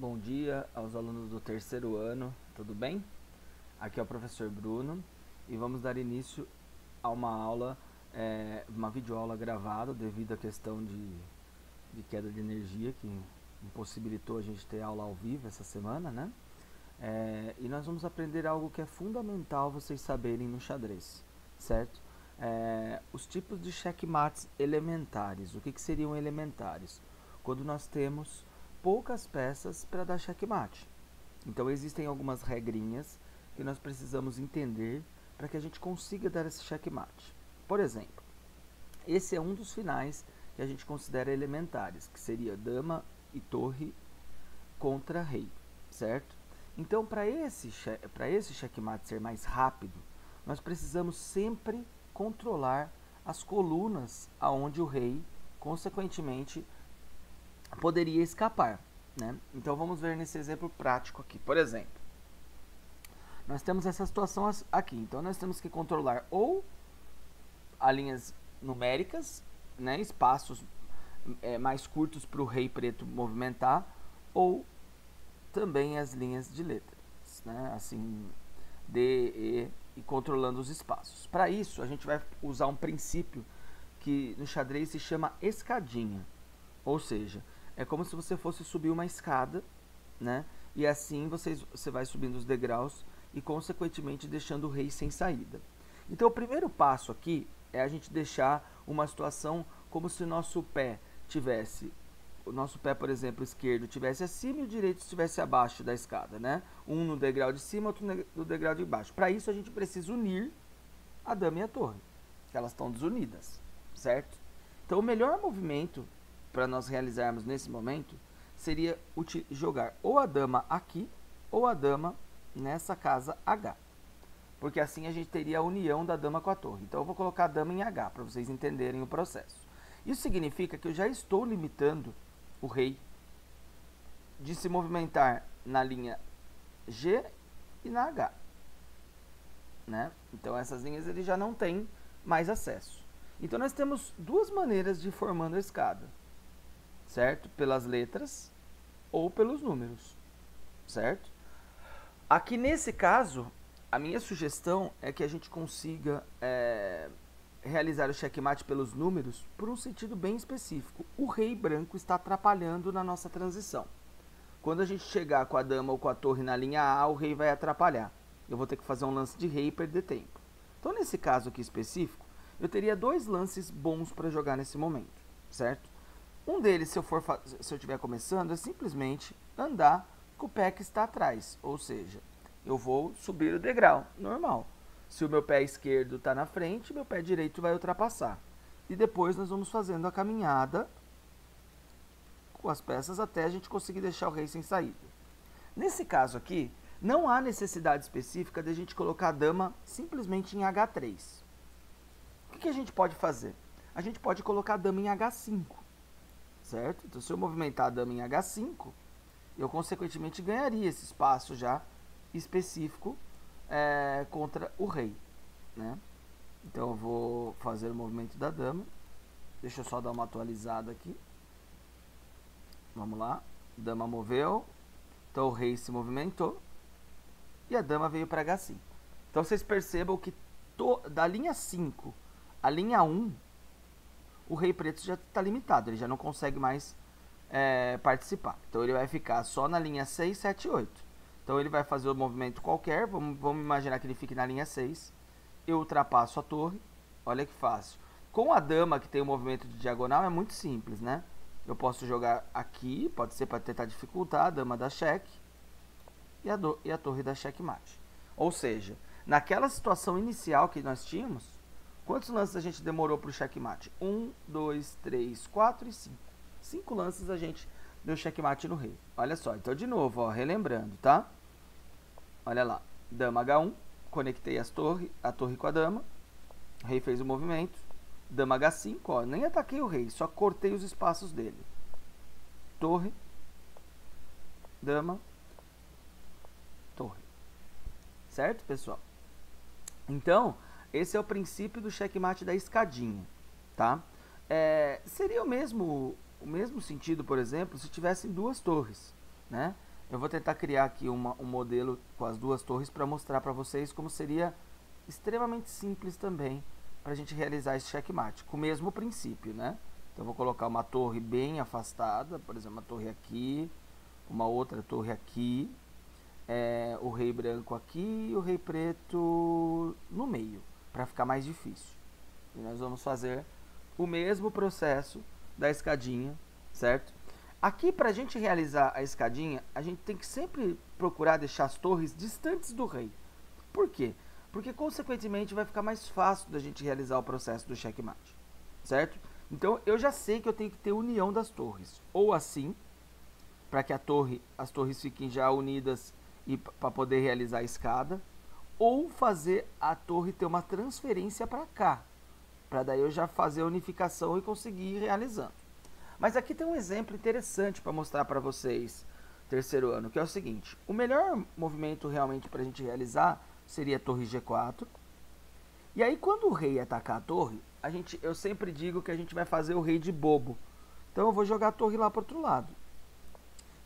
Bom dia aos alunos do terceiro ano, tudo bem? Aqui é o professor Bruno e vamos dar início a uma aula, uma videoaula gravada devido à questão de queda de energia que impossibilitou a gente ter aula ao vivo essa semana, né? E nós vamos aprender algo que é fundamental vocês saberem no xadrez, certo? Os tipos de checkmates elementares. O que seriam elementares? Quando nós temos poucas peças para dar checkmate. Então existem algumas regrinhas que nós precisamos entender para que a gente consiga dar esse checkmate. Por exemplo, esse é um dos finais que a gente considera elementares, que seria dama e torre contra rei, certo? Então, para esse checkmate ser mais rápido, nós precisamos sempre controlar as colunas aonde o rei, consequentemente, poderia escapar, né? Então, vamos ver nesse exemplo prático aqui. Por exemplo, nós temos essa situação aqui. Então, nós temos que controlar ou as linhas numéricas, né, espaços mais curtos para o rei preto movimentar, ou também as linhas de letras, né, assim, D, E, e controlando os espaços. Para isso, a gente vai usar um princípio que no xadrez se chama escadinha, ou seja, é como se você fosse subir uma escada, né, e assim você vai subindo os degraus e, consequentemente, deixando o rei sem saída. Então, o primeiro passo aqui é a gente deixar uma situação como se o nosso pé, por exemplo, esquerdo tivesse acima e o direito estivesse abaixo da escada, né? Um no degrau de cima, outro no degrau de baixo. Para isso, a gente precisa unir a dama e a torre, que elas estão desunidas, certo? Então, o melhor movimento para nós realizarmos nesse momento seria jogar ou a dama aqui ou a dama nessa casa H, porque assim a gente teria a união da dama com a torre. Então eu vou colocar a dama em H para vocês entenderem o processo. Isso significa que eu já estou limitando o rei de se movimentar na linha G e na H, né? Então essas linhas ele já não tem mais acesso. Então nós temos duas maneiras de ir formando a escada, certo? Pelas letras ou pelos números, certo? Aqui nesse caso, a minha sugestão é que a gente consiga realizar o checkmate pelos números por um sentido bem específico. O rei branco está atrapalhando na nossa transição. Quando a gente chegar com a dama ou com a torre na linha A, o rei vai atrapalhar. Eu vou ter que fazer um lance de rei e perder tempo. Então, nesse caso aqui específico, eu teria dois lances bons para jogar nesse momento, certo? Um deles, se eu estiver começando, é simplesmente andar com o pé que está atrás, ou seja, eu vou subir o degrau, normal. Se o meu pé esquerdo está na frente, meu pé direito vai ultrapassar. E depois nós vamos fazendo a caminhada com as peças até a gente conseguir deixar o rei sem saída. Nesse caso aqui, não há necessidade específica de a gente colocar a dama simplesmente em H3. O que a gente pode fazer? A gente pode colocar a dama em H5, certo? Então, se eu movimentar a dama em H5, eu consequentemente ganharia esse espaço já específico contra o rei, né? Então eu vou fazer o movimento da dama. Deixa eu só dar uma atualizada aqui. Vamos lá. Dama moveu. Então o rei se movimentou. E a dama veio para H5. Então vocês percebam que da linha 5 à linha 1, o rei preto já está limitado. Ele já não consegue mais participar. Então ele vai ficar só na linha 6, 7 e 8. Então ele vai fazer o movimento qualquer. Vamos imaginar que ele fique na linha 6. Eu ultrapasso a torre. Olha que fácil. Com a dama que tem o movimento de diagonal é muito simples, né? Eu posso jogar aqui, pode ser para tentar dificultar, a dama dá cheque e a torre dá checkmate. Ou seja, naquela situação inicial que nós tínhamos, quantos lances a gente demorou para o checkmate? 1, 2, 3, 4 e 5. 5 lances a gente deu checkmate no rei. Olha só, então de novo, ó, relembrando, tá? Olha lá, dama H1, conectei a torre com a dama, o rei fez o movimento, dama H5, ó, nem ataquei o rei, só cortei os espaços dele. Torre, dama, torre. Certo, pessoal? Então, esse é o princípio do checkmate da escadinha, tá? Seria o mesmo sentido, por exemplo, se tivessem duas torres, né? Eu vou tentar criar aqui um modelo com as duas torres para mostrar para vocês como seria extremamente simples também para a gente realizar esse checkmate, com o mesmo princípio, né? Então eu vou colocar uma torre bem afastada, por exemplo, uma torre aqui, uma outra torre aqui, o rei branco aqui e o rei preto no meio, para ficar mais difícil. E nós vamos fazer o mesmo processo da escadinha, certo? Aqui, para a gente realizar a escadinha, a gente tem que sempre procurar deixar as torres distantes do rei. Por quê? Porque, consequentemente, vai ficar mais fácil da gente realizar o processo do checkmate, certo? Então, eu já sei que eu tenho que ter união das torres. Ou assim, para que as torres fiquem já unidas e para poder realizar a escada. Ou fazer a torre ter uma transferência para cá, para daí eu já fazer a unificação e conseguir ir realizando. Mas aqui tem um exemplo interessante para mostrar para vocês, terceiro ano, que é o seguinte. O melhor movimento realmente para a gente realizar seria a torre G4. E aí quando o rei atacar a torre, eu sempre digo que a gente vai fazer o rei de bobo. Então eu vou jogar a torre lá para o outro lado.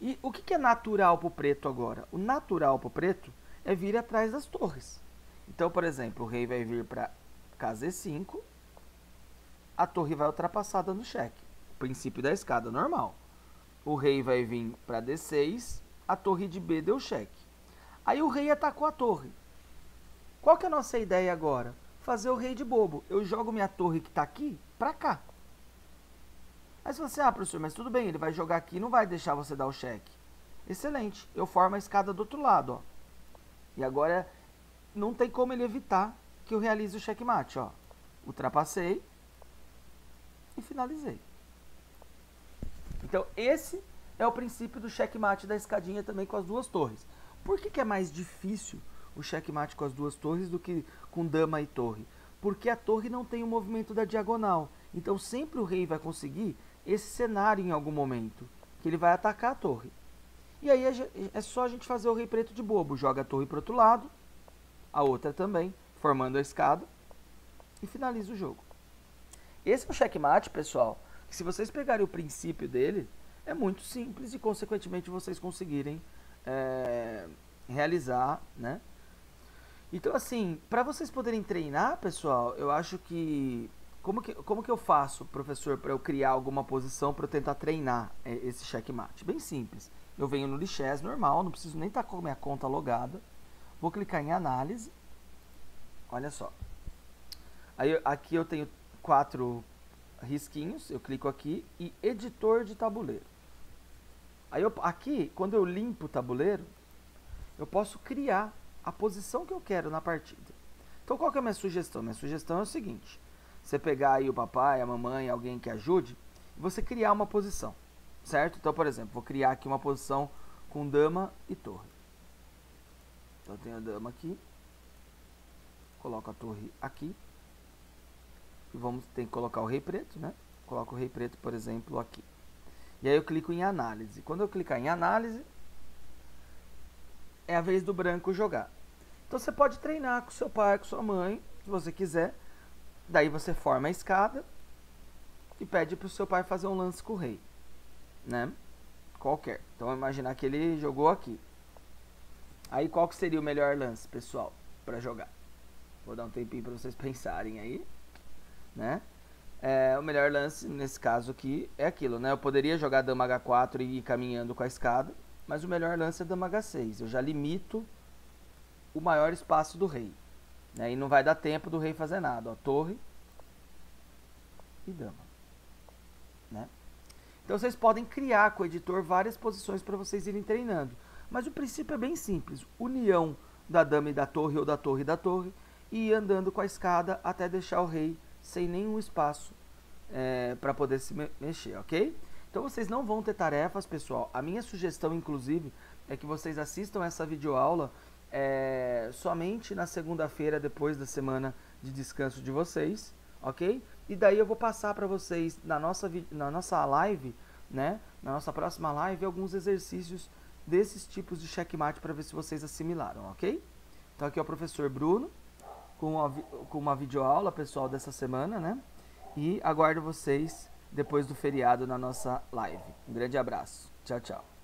E o que é natural para o preto agora? O natural para o preto é vir atrás das torres. Então, por exemplo, o rei vai vir para KZ5, a torre vai ultrapassar dando cheque. Princípio da escada normal. O rei vai vir para D6, a torre de B deu cheque. Aí o rei atacou a torre. Qual que é a nossa ideia agora? Fazer o rei de bobo. Eu jogo minha torre que está aqui para cá. Aí você fala assim, professor, mas tudo bem, ele vai jogar aqui e não vai deixar você dar o cheque. Excelente, eu formo a escada do outro lado, ó. E agora não tem como ele evitar que eu realize o checkmate, ó. Ultrapassei e finalizei. Então esse é o princípio do checkmate da escadinha também com as duas torres. Por que é mais difícil o checkmate com as duas torres do que com dama e torre? Porque a torre não tem o movimento da diagonal. Então sempre o rei vai conseguir esse cenário em algum momento, que ele vai atacar a torre. E aí é só a gente fazer o rei preto de bobo. Joga a torre para o outro lado, a outra também, formando a escada, e finaliza o jogo. Esse é o checkmate, pessoal, que se vocês pegarem o princípio dele, é muito simples e, consequentemente, vocês conseguirem realizar, né? Então, assim, para vocês poderem treinar, pessoal, eu acho que... Como que eu faço, professor, para eu criar alguma posição para eu tentar treinar esse checkmate? Bem simples. Eu venho no Lichess normal, não preciso nem estar com a minha conta logada. Vou clicar em análise. Olha só. Aí aqui eu tenho 4 risquinhos, eu clico aqui e editor de tabuleiro. Aí aqui, quando eu limpo o tabuleiro, eu posso criar a posição que eu quero na partida. Então qual que é a minha sugestão? Minha sugestão é o seguinte: você pegar aí o papai, a mamãe, alguém que ajude, e você criar uma posição, certo? Então, por exemplo, vou criar aqui uma posição com dama e torre. Então eu tenho a dama aqui, coloco a torre aqui, e ter que colocar o rei preto, né? Coloco o rei preto, por exemplo, aqui. E aí eu clico em análise. Quando eu clicar em análise, é a vez do branco jogar. Então você pode treinar com seu pai, com sua mãe, se você quiser. Daí você forma a escada e pede para o seu pai fazer um lance com o rei, né? Qualquer. Então imaginar que ele jogou aqui. Aí qual que seria o melhor lance, pessoal, para jogar? Vou dar um tempinho para vocês pensarem aí, né? O melhor lance nesse caso aqui é aquilo, né? Eu poderia jogar dama H4 e ir caminhando com a escada, mas o melhor lance é dama H6. Eu já limito o maior espaço do rei, né? E não vai dar tempo do rei fazer nada, ó. Torre e dama, né? Então vocês podem criar com o editor várias posições para vocês irem treinando. Mas o princípio é bem simples. União da dama e da torre, ou da torre e da torre, e ir andando com a escada até deixar o rei sem nenhum espaço para poder se mexer, ok? Então vocês não vão ter tarefas, pessoal. A minha sugestão, inclusive, é que vocês assistam essa videoaula somente na segunda-feira, depois da semana de descanso de vocês, ok? E daí eu vou passar para vocês na nossa live, né? Na nossa próxima live, alguns exercícios desses tipos de checkmate para ver se vocês assimilaram, ok? Então aqui é o professor Bruno com uma videoaula, pessoal, dessa semana, né? E aguardo vocês depois do feriado na nossa live. Um grande abraço. Tchau, tchau.